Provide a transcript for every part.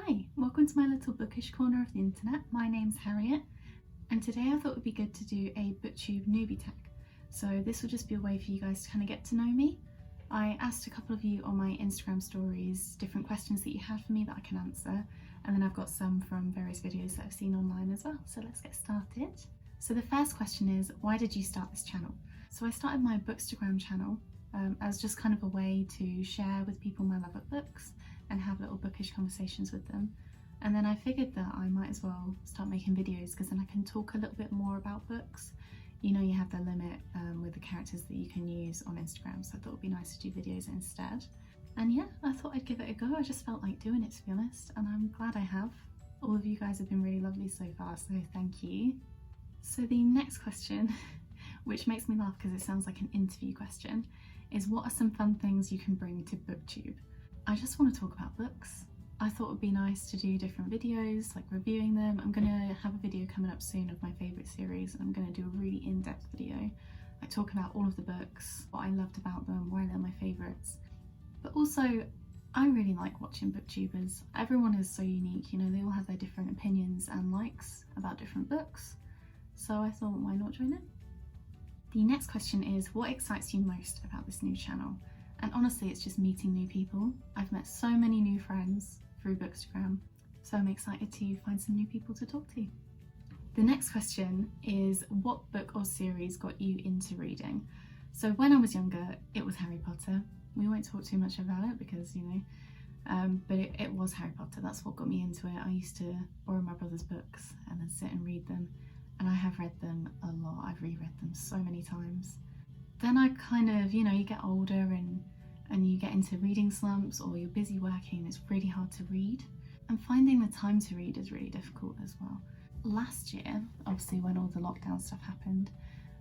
Hi, welcome to my little bookish corner of the internet. My name's Harriet, and today I thought it would be good to do a BookTube newbie tag. So this will just be a way for you guys to kind of get to know me. I asked a couple of you on my Instagram stories different questions that you had for me that I can answer, and then I've got some from various videos that I've seen online as well. So let's get started. So the first question is, why did you start this channel? So I started my Bookstagram channel as just kind of a way to share with people my love of books and have little bookish conversations with them. And then I figured that I might as well start making videos because then I can talk a little bit more about books. You know, you have the limit with the characters that you can use on Instagram, so I thought it would be nice to do videos instead. And yeah, I thought I'd give it a go. I just felt like doing it, to be honest, and I'm glad I have. All of you guys have been really lovely so far, so thank you. So the next question, which makes me laugh because it sounds like an interview question, is what are some fun things you can bring to BookTube? I just want to talk about books. I thought it would be nice to do different videos, like reviewing them. I'm going to have a video coming up soon of my favourite series, and I'm going to do a really in-depth video. I talk about all of the books, what I loved about them, why they're my favourites. But also, I really like watching booktubers. Everyone is so unique, you know, they all have their different opinions and likes about different books. So I thought, why not join in? The next question is, what excites you most about this new channel? And honestly, it's just meeting new people. I've met so many new friends through Bookstagram, so I'm excited to find some new people to talk to. The next question is, what book or series got you into reading? So when I was younger, it was Harry Potter. We won't talk too much about it because, you know, but it was Harry Potter. That's what got me into it. I used to borrow my brother's books and then sit and read them. And I have read them a lot. I've reread them so many times. Then I kind of, you know, you get older and you get into reading slumps, or you're busy working, it's really hard to read. And finding the time to read is really difficult as well. Last year, obviously when all the lockdown stuff happened,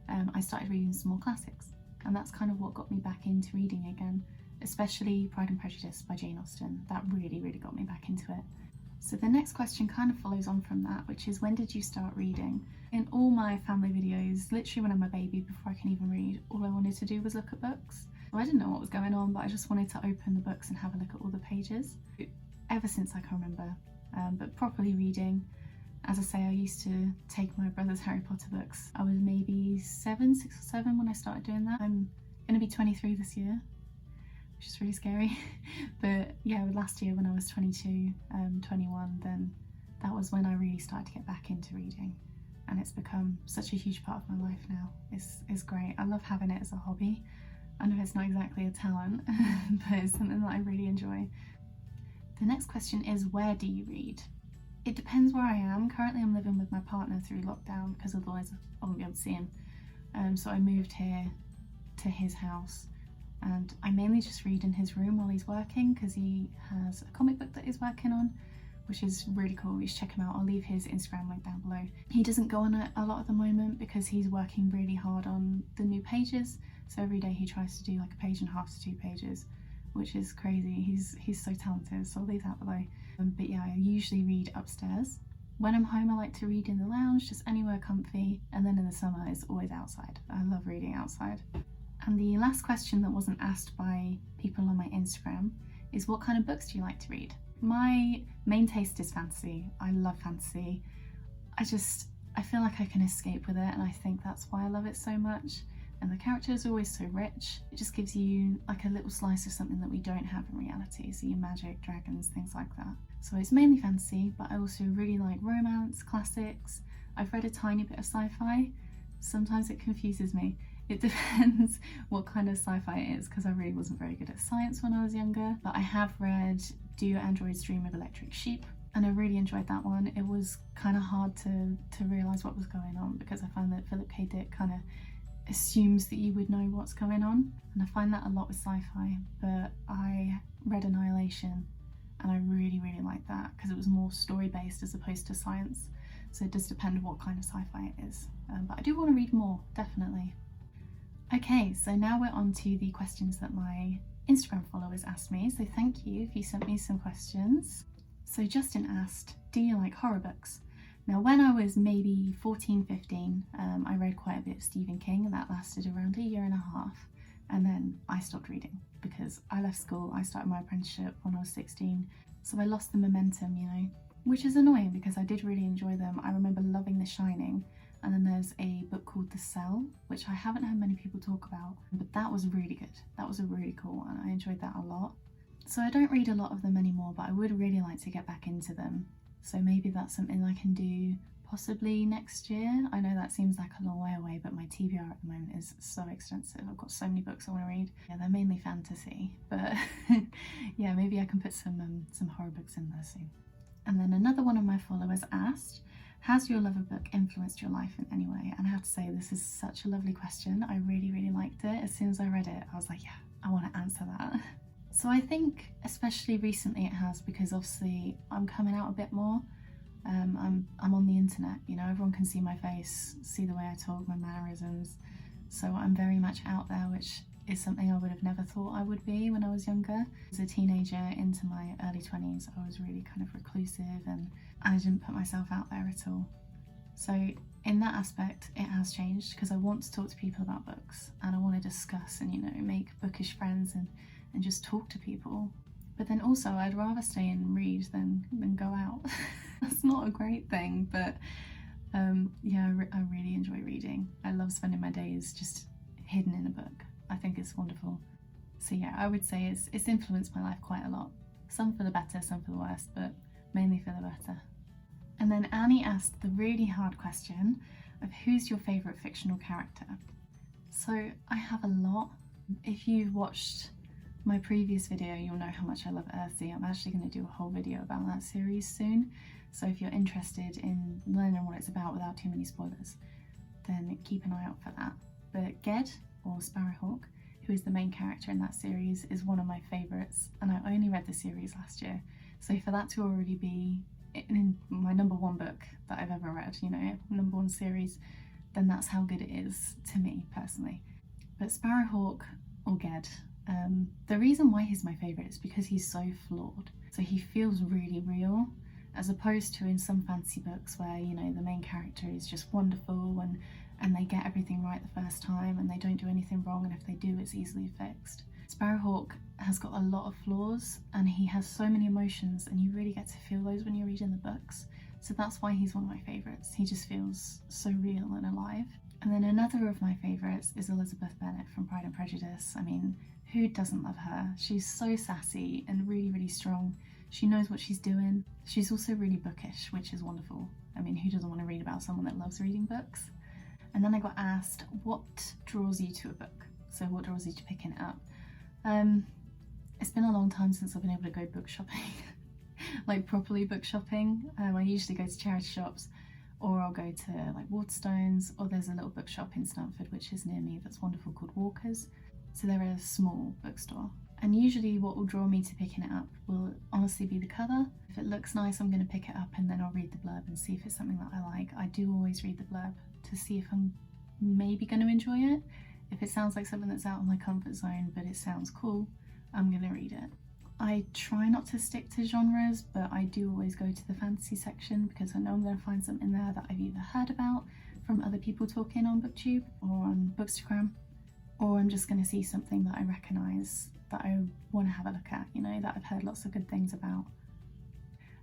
I started reading some more classics. And that's kind of what got me back into reading again, especially Pride and Prejudice by Jane Austen. That really, really got me back into it. So the next question kind of follows on from that, which is, when did you start reading? In all my family videos, literally when I'm a baby, before I can even read, all I wanted to do was look at books. So I didn't know what was going on, but I just wanted to open the books and have a look at all the pages. Ever since I can remember, but properly reading, as I say, I used to take my brother's Harry Potter books. I was maybe 6 or 7 when I started doing that. I'm gonna be 23 this year, which is really scary. But yeah, last year when I was 22, 21, then that was when I really started to get back into reading. And it's become such a huge part of my life now. It's great. I love having it as a hobby. I know it's not exactly a talent, but it's something that I really enjoy. The next question is, where do you read? It depends where I am. Currently I'm living with my partner through lockdown because otherwise I won't be able to see him. So I moved here to his house, and I mainly just read in his room while he's working because he has a comic book that he's working on, which is really cool. You should check him out. I'll leave his Instagram link down below. He doesn't go on it a lot at the moment because he's working really hard on the new pages. So every day he tries to do like 1.5 to 2 pages, which is crazy. He's so talented, so I'll leave that below. But yeah, I usually read upstairs. When I'm home, I like to read in the lounge, just anywhere comfy. And then in the summer, it's always outside. I love reading outside. And the last question that wasn't asked by people on my Instagram is, what kind of books do you like to read? My main taste is fantasy. I love fantasy. I feel like I can escape with it, and I think that's why I love it so much. And the characters are always so rich. It just gives you like a little slice of something that we don't have in reality. So your magic, dragons, things like that. So it's mainly fantasy, but I also really like romance, classics. I've read a tiny bit of sci-fi. Sometimes it confuses me. It depends what kind of sci-fi it is, because I really wasn't very good at science when I was younger. But I have read Do Your Androids Dream of Electric Sheep, and I really enjoyed that one. It was kind of hard to realise what was going on, because I find that Philip K. Dick kind of assumes that you would know what's going on, and I find that a lot with sci-fi. But I read Annihilation, and I really, really liked that because it was more story-based as opposed to science. So it does depend on what kind of sci-fi it is. But I do want to read more, definitely. Okay, so now we're on to the questions that my Instagram followers asked me, so thank you if you sent me some questions. So Justin asked, do you like horror books? Now when I was maybe 14, 15, I read quite a bit of Stephen King, and that lasted around 1.5 years, and then I stopped reading because I left school. I started my apprenticeship when I was 16, So I lost the momentum, you know, which is annoying because I did really enjoy them. I remember loving The Shining, and then there's a book called The Cell, which I haven't heard many people talk about, but that was really good. That was a really cool one. I enjoyed that a lot. So I don't read a lot of them anymore, but I would really like to get back into them. So maybe that's something I can do possibly next year. I know that seems like a long way away, but my TBR at the moment is so extensive. I've got so many books I want to read. Yeah, they're mainly fantasy, but yeah, maybe I can put some horror books in there soon. And then another one of my followers asked, has your love of book influenced your life in any way? And I have to say, this is such a lovely question. I really, really liked it. As soon as I read it, I was like, yeah, I want to answer that. So I think especially recently it has, because obviously I'm coming out a bit more. I'm on the internet, you know, everyone can see my face, see the way I talk, my mannerisms. So I'm very much out there, which is something I would have never thought I would be when I was younger. As a teenager into my early 20s, I was really kind of reclusive and I didn't put myself out there at all. So in that aspect, it has changed because I want to talk to people about books and I want to discuss and, you know, make bookish friends and just talk to people. But then also I'd rather stay and read than go out. That's not a great thing, but yeah, I really enjoy reading. I love spending my days just hidden in a book. I think it's wonderful. So yeah, I would say it's influenced my life quite a lot. Some for the better, some for the worse, but mainly for the better. And then Annie asked the really hard question of who's your favourite fictional character? So I have a lot. If you've watched my previous video, you'll know how much I love Earthy. I'm actually going to do a whole video about that series soon. So if you're interested in learning what it's about without too many spoilers, then keep an eye out for that. But Ged, or Sparrowhawk, who is the main character in that series, is one of my favourites, and I only read the series last year. So for that to already be in my #1 book that I've ever read, you know, #1 series, then that's how good it is to me personally. But Sparrowhawk, or Ged, the reason why he's my favourite is because he's so flawed. So he feels really real, as opposed to in some fantasy books where, you know, the main character is just wonderful and they get everything right the first time and they don't do anything wrong, and if they do, it's easily fixed. Sparrowhawk has got a lot of flaws and he has so many emotions, and you really get to feel those when you're reading the books. So that's why he's one of my favourites. He just feels so real and alive. And then another of my favourites is Elizabeth Bennet from Pride and Prejudice. I mean, who doesn't love her? She's so sassy and really, really strong. She knows what she's doing. She's also really bookish, which is wonderful. I mean, who doesn't want to read about someone that loves reading books? And then I got asked, what draws you to a book? So what draws you to picking it up? It's been a long time since I've been able to go book shopping, like properly book shopping. I usually go to charity shops, or I'll go to like Waterstones, or there's a little bookshop in Stamford which is near me that's wonderful called Walker's. So they're a small bookstore. And usually what will draw me to picking it up will honestly be the cover. If it looks nice, I'm going to pick it up and then I'll read the blurb and see if it's something that I like. I do always read the blurb to see if I'm maybe going to enjoy it. If it sounds like something that's out of my comfort zone but it sounds cool, I'm going to read it. I try not to stick to genres, but I do always go to the fantasy section because I know I'm going to find something there that I've either heard about from other people talking on BookTube or on Bookstagram, or I'm just going to see something that I recognise that I want to have a look at, you know, that I've heard lots of good things about.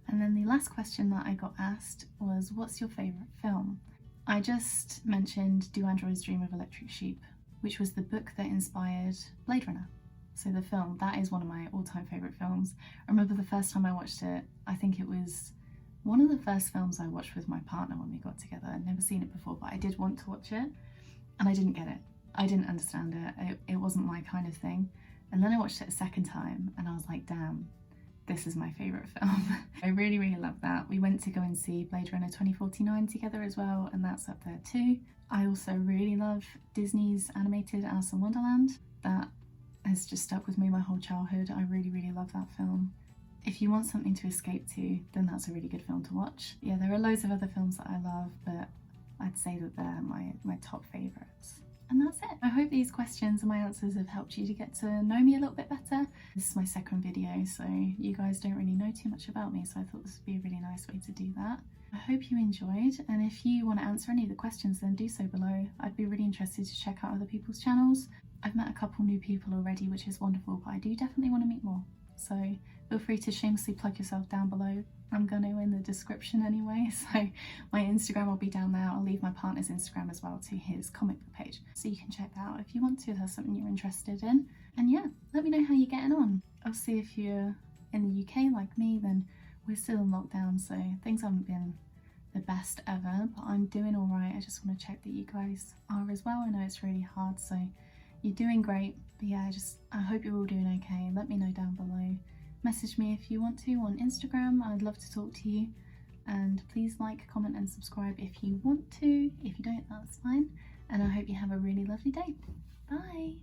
And then the last question that I got asked was, what's your favourite film? I just mentioned Do Androids Dream of Electric Sheep, which was the book that inspired Blade Runner. So the film, that is one of my all-time favourite films. I remember the first time I watched it, I think it was one of the first films I watched with my partner when we got together. I'd never seen it before, but I did want to watch it and I didn't get it. I didn't understand it. It wasn't my kind of thing. And then I watched it a second time and I was like, damn, this is my favourite film. I really, really love that. We went to go and see Blade Runner 2049 together as well, and that's up there too. I also really love Disney's animated Alice in Wonderland. That has just stuck with me my whole childhood. I really, really love that film. If you want something to escape to, then that's a really good film to watch. Yeah, there are loads of other films that I love, but I'd say that they're my top favourites. And that's it. I hope these questions and my answers have helped you to get to know me a little bit better. This is my second video, so you guys don't really know too much about me, so I thought this would be a really nice way to do that. I hope you enjoyed, and if you want to answer any of the questions, then do so below. I'd be really interested to check out other people's channels. I've met a couple new people already, which is wonderful, but I do definitely want to meet more. So feel free to shamelessly plug yourself down below. I'm going to in the description anyway, so my Instagram will be down there. I'll leave my partner's Instagram as well to his comic book page, so you can check that out if you want to, if that's something you're interested in. And yeah, let me know how you're getting on. Obviously if you're in the UK like me, then we're still in lockdown, so things haven't been the best ever, but I'm doing all right. I just want to check that you guys are as well. I know it's really hard, so you're doing great. But yeah, I hope you're all doing okay. Let me know down below. Message me if you want to on Instagram. I'd love to talk to you. And please like, comment and subscribe if you want to. If you don't, that's fine. And I hope you have a really lovely day. Bye!